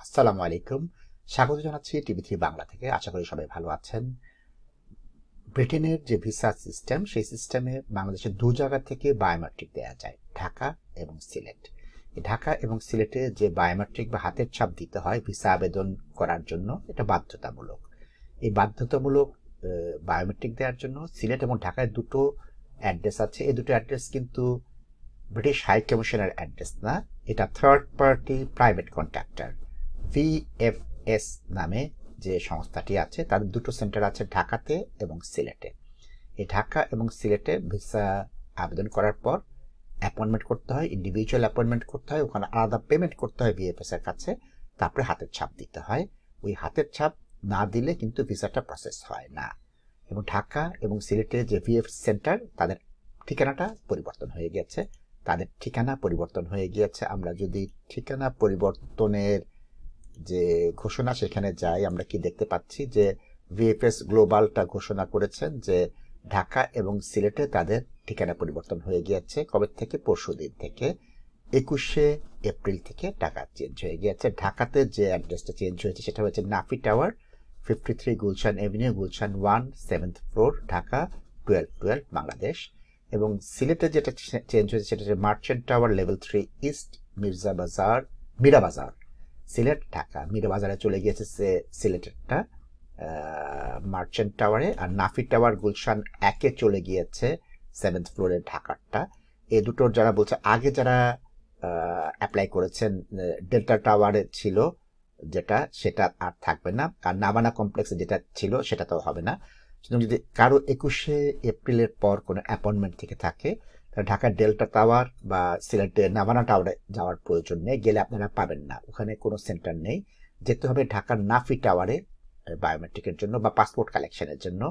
আসসালামু আলাইকুম। স্বাগত জানাচ্ছি টিভি3 বাংলা থেকে। আশা করি সবাই ভালো আছেন। ব্রিটেনের যে ভিসা সিস্টেম, সেই সিস্টেমে বাংলাদেশের দু জায়গা থেকে বায়োমেট্রিক দেওয়া যায়, ঢাকা এবং সিলেট। এই ঢাকা এবং সিলেটে যে বায়োমেট্রিক বা হাতের ছাপ দিতে হয় ভিসা আবেদন করার জন্য, এটা বাধ্যতামূলক। এই বাধ্যতামূলক বায়োমেট্রিক দেওয়ার জন্য সিলেট এবং ঢাকায় দুটো অ্যাড্রেস আছে। এই দুটো অ্যাড্রেস কিন্তু ব্রিটিশ হাই কমিশনের অ্যাড্রেস না, এটা third party private contractor VFS নামে যে সংস্থাটি আছে, তাদের দুটো সেন্টার আছে ঢাকাতে এবং সিলেটে। এই ঢাকা এবং সিলেটে ভিসা আবেদন করার পর অ্যাপয়েন্টমেন্ট করতে হয়, ইন্ডিভিজুয়াল অ্যাপয়েন্টমেন্ট করতে হয়, ওখানে আলাদা পেমেন্ট করতে হয় ভিএফএস এর কাছে, তারপরে হাতের ছাপ দিতে হয়। ওই হাতের ছাপ না দিলে কিন্তু ভিসাটা প্রসেস হয় না। এবং ঢাকা এবং সিলেটে যে ভিএফএস সেন্টার, তাদের ঠিকানাটা পরিবর্তন হয়ে গেছে। আমরা যদি ঠিকানা পরিবর্তনের যে ঘোষণা সেখানে যাই, আমরা কি দেখতে পাচ্ছি যে ভিএফএস গ্লোবালটা ঘোষণা করেছেন যে ঢাকা এবং সিলেটে তাদের ঠিকানা পরিবর্তন হয়ে গিয়েছে। কবে থেকে? পরশুদিন থেকে, 21শে এপ্রিল থেকে টাকা চেঞ্জ হয়ে গিয়েছে। ঢাকাতে যে অ্যাড্রেসটা চেঞ্জ হয়েছে সেটা হচ্ছে Nafi tower, 53 Gulshan avenue, Gulshan 1, 7th floor, Dhaka 1212 Bangladesh. এবং সিলেটে যেটা চেঞ্জ হয়েছে সেটা হচ্ছে merchant tower, level 3 east, Mira Bazar, Sylhet, Dhaka. Meera বাজারে চলে গিয়েছে সিলেটেরটা মার্চেন্ট টাওয়ারে, আর নাফি টাওয়ার গুলশান 1-এ চলে গিয়েছে 7th ফ্লোরের ঢাকারটা। এই দুটোর যারা বলছে, আগে যারা অ্যাপ্লাই করেছেন ডেল্টা টাওয়ারে ছিল যেটা, সেটা আর থাকবে না, আর নাভানা কমপ্লেক্সে যেটা ছিল সেটা তো হবে না। যদি কারো 21শে এপ্রিলের পর কোনো অ্যাপয়েন্টমেন্ট থেকে থাকে, তাহলে ঢাকার ডেল্টা টাওয়ার বা সিলেটে নাভানা টাওয়ারে যাওয়ার প্রয়োজন নেই, গেলে আপনারা পাবেন না, ওখানে কোনো সেন্টার নেই। যেতে হবে ঢাকার নাফি টাওয়ারে বায়োমেট্রিকের জন্য বা পাসপোর্ট কালেকশনের জন্য,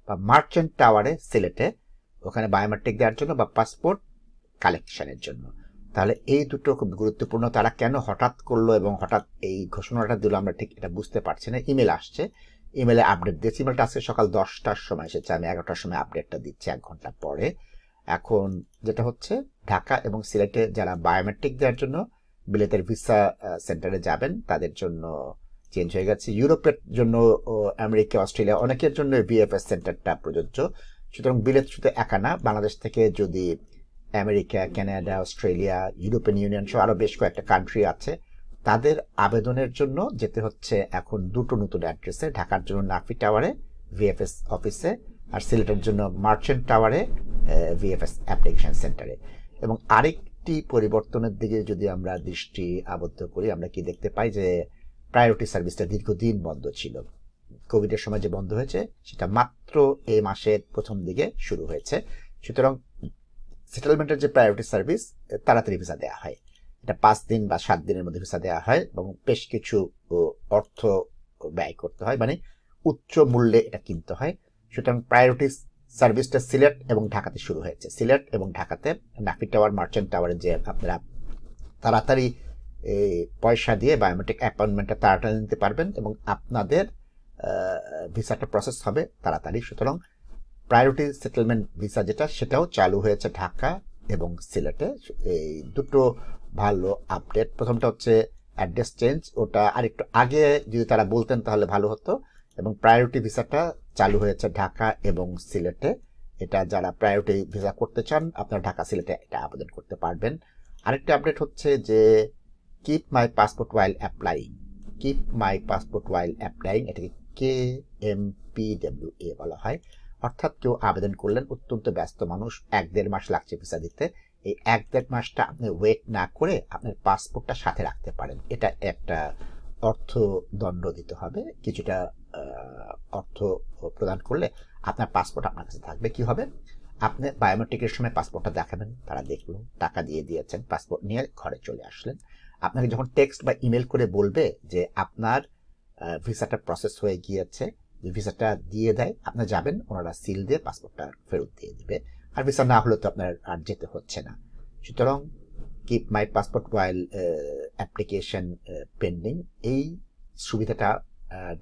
বা মার্চেন্ট টাওয়ারে সিলেটে, ওখানে বায়োমেট্রিক দেওয়ার জন্য বা পাসপোর্ট কালেকশনের জন্য। তাহলে এই দুটো খুব গুরুত্বপূর্ণ। তারা কেন হঠাৎ করলো এবং হঠাৎ এই ঘোষণাটা দিল আমরা ঠিক এটা বুঝতে পারছি না। ইমেল আসছে, ইমেলে আপডেট দিয়েছি। ইমেলটা আজকে সকাল 10টার সময় এসেছে, আমি 11টার সময় আপডেটটা দিচ্ছি 1 ঘন্টা পরে। এখন যেটা হচ্ছে, ঢাকা এবং সিলেটে যারা বায়োমেট্রিক দেওয়ার জন্য বিলেতের ভিসা সেন্টারে যাবেন, তাদের জন্য চেঞ্জ হয়ে গেছে। ইউরোপের জন্য, আমেরিকা, অস্ট্রেলিয়া অনেকের জন্য ভিএফএস সেন্টারটা প্রযোজ্য। সুতরাং বিলেত শুধু একা না, বাংলাদেশ থেকে যদি America, Canada, Australia, European union সহ আরো বেশ কয়েকটা কান্ট্রি আছে, তাদের আবেদনের জন্য যেতে হচ্ছে এখন দুটো নতুন অ্যাড্রেসে। ঢাকার জন্য নাফি টাওয়ারে ভিএফএস অফিসে, আর সিলেটের জন্য মার্চেন্ট টাওয়ারে ভিএফএস অ্যাপ্লিকেশন সেন্টারে। এবং আরেকটি পরিবর্তনের দিকে যদি আমরা দৃষ্টি আবদ্ধ করি, আমরা কি দেখতে পাই যে প্রায়োরিটি সার্ভিসটা দীর্ঘদিন বন্ধ ছিল। কোভিডের সময় যে বন্ধ হয়েছে সেটা মাত্র এই মাসের প্রথম দিকে শুরু হয়েছে। সুতরাং সেটেলমেন্টের যে প্রায়োরিটি সার্ভিস, তাড়াতাড়ি ভিসা দেওয়া হয়। এটা 5 দিন বা 7 দিনের মধ্যে ভিসা দেওয়া হয় এবং বেশ কিছু অর্থ ব্যয় করতে হয়, মানে উচ্চ মূল্যে এটা কিনতে হয়। সুতরাং প্রায়োরিটি সার্ভিসটা সিলেট এবং ঢাকাতে শুরু হয়েছে। সিলেট এবং ঢাকাতে নাফি টাওয়ার, মার্চেন্ট টাওয়ারে যে আপনারা তাড়াতাড়ি পয়সা দিয়ে বায়োমেট্রিক অ্যাপয়েন্টমেন্টটা তাড়াতাড়ি নিতে পারবেন এবং আপনাদের ভিসাটা প্রসেস হবে তাড়াতাড়ি। সুতরাং প্রায়োরিটি সেটেলমেন্ট ভিসা যেটা, সেটাও চালু হয়েছে ঢাকা এবং সিলেটে। এই দুটো ভালো আপডেট। প্রথমটা হচ্ছে অ্যাড্রেস চেঞ্জ, ওটা আরেকটু আগে যদি তারা বলতেন তাহলে ভালো হতো। এবং প্রায়োরিটি ভিসাটা চালু হয়েছে ঢাকা এবং সিলেটে। এটা যারা প্রায়োরিটি ভিসা করতে চান, আপনারা ঢাকা সিলেটে এটা আবেদন করতে পারবেন। আরেকটা আপডেট হচ্ছে যে keep my passport while applying, keep my passport while applying, এটাকে KMPWA বলা হয়। অর্থাৎ কেউ আবেদন করলেন, অত্যন্ত ব্যস্ত মানুষ, 1-1.5 মাস লাগছে ভিসা দিতে, এই 1-1.5 মাসটা আপনি ওয়েট না করে আপনার পাসপোর্টটা সাথে রাখতে পারেন। এটা একটা অর্থদণ্ড দিতে হবে, কিছুটা অর্থ প্রদান করলে আপনার পাসপোর্ট আপনার কাছে থাকবে। কি হবে? আপনি বায়োমেট্রিকের সময় পাসপোর্টটা দেখাবেন, তারা দেখলো, টাকা দিয়ে দিয়েছেন, পাসপোর্ট নিয়ে ঘরে চলে আসলেন। আপনাকে যখন টেক্সট বা ইমেল করে বলবে যে আপনার ভিসাটা প্রসেস হয়ে গিয়েছে, ভিসাটা দিয়ে দেয়, আপনি যাবেন, ওনারা সিল দিয়ে পাসপোর্টটা ফেরত দিয়ে দিবে। আর ভিসা না হলে তো আপনার আর যেতে হচ্ছে না। সুতরাং keep my passport while application pending, এই সুবিধাটা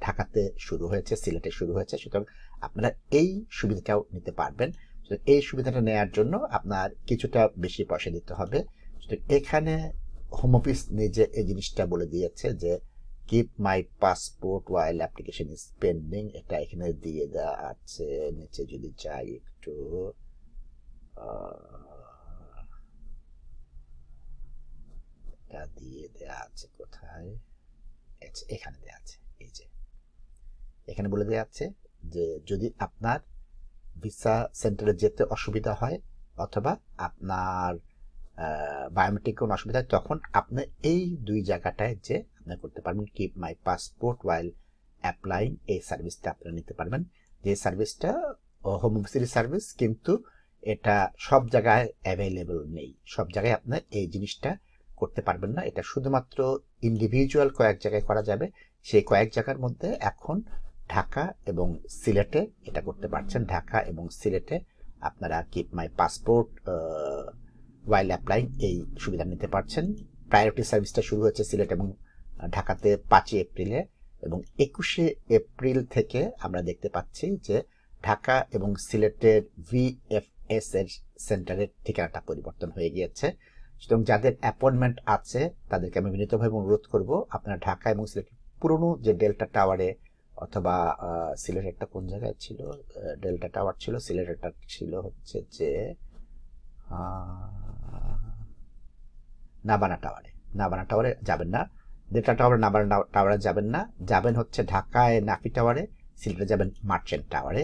ঢাকাতে শুরু হয়েছে, সিলেটে শুরু হয়েছে। সুতরাং আপনারা এই সুবিধাটাও নিতে পারবেন। এই সুবিধাটা নেওয়ার জন্য আপনার কিছুটা বেশি পয়সা দিতে হবে। এখানে হোম অফিস নিজে এই জিনিসটা বলে দিয়েছে যে keep my passport while application is pending, এটা এখানে দিয়ে দেওয়া আছে। নিচে যদি যাই একটু, এটা দিয়ে দেওয়া আছে কোথায়, এখানে দেওয়া আছে। এই যে এখানে বলে দেওয়া আছে যে যদি আপনার ভিসা সেন্টারে যেতে অসুবিধা হয় অথবা আপনার বায়োমেট্রিক কোনো অসুবিধা হয়, তখন আপনি এই দুই জায়গাটায় যে আপনি করতে পারবেন keep my passport while applying, এই সার্ভিসটা আপনারা নিতে পারবেন। যে সার্ভিসটা হোম অফিসের সার্ভিস, কিন্তু এটা সব জায়গায় অ্যাভেলেবল নেই, সব জায়গায় আপনি এই জিনিসটা করতে পারবেন না। এটা শুধুমাত্র ইন্ডিভিজুয়াল কয়েক জায়গায় করা যাবে। সেই কয়েক জায়গার মধ্যে এখন ঢাকা এবং সিলেটে এটা করতে পারছেন। ঢাকা এবং সিলেটে আপনারা keep my passport while applying এই সুবিধা নিতে পারছেন। প্রায়োরিটি সার্ভিসটা শুরু হয়েছে সিলেট এবং ঢাকাতে 5 এপ্রিলে, এবং 21 এপ্রিল থেকে আমরা দেখতে পাচ্ছি যে ঢাকা এবং সিলেটের VFS এর সেন্টারের ঠিকানাটা পরিবর্তন হয়ে গিয়েছে। সুতরাং যাদের অ্যাপয়েন্টমেন্ট আছে তাদেরকে আমি বিনীতভাবে অনুরোধ করব, আপনারা ঢাকা এবং সিলেটের পুরনো যে ডেল্টা টাওয়ারে অথবা সিলেটেরটা কোন জায়গায় ছিল, ডেল্টা টাওয়ার ছিল, সিলেটেরটা ছিল হচ্ছে যে নাবানা টাওয়ারে যাবেন না, ডেল্টা টাওয়ারে নাবানা টাওয়ারে যাবেন না, যাবেন হচ্ছে ঢাকায় নাফি টাওয়ারে, সিলেটে যাবেন মার্চেন্ট টাওয়ারে।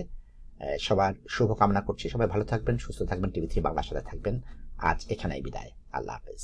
সবার শুভকামনা করছি, সবাই ভালো থাকবেন, সুস্থ থাকবেন, TV3 বাংলার সাথে থাকবেন। আজ এখানেই বিদায়, আল্লাহ হাফেজ।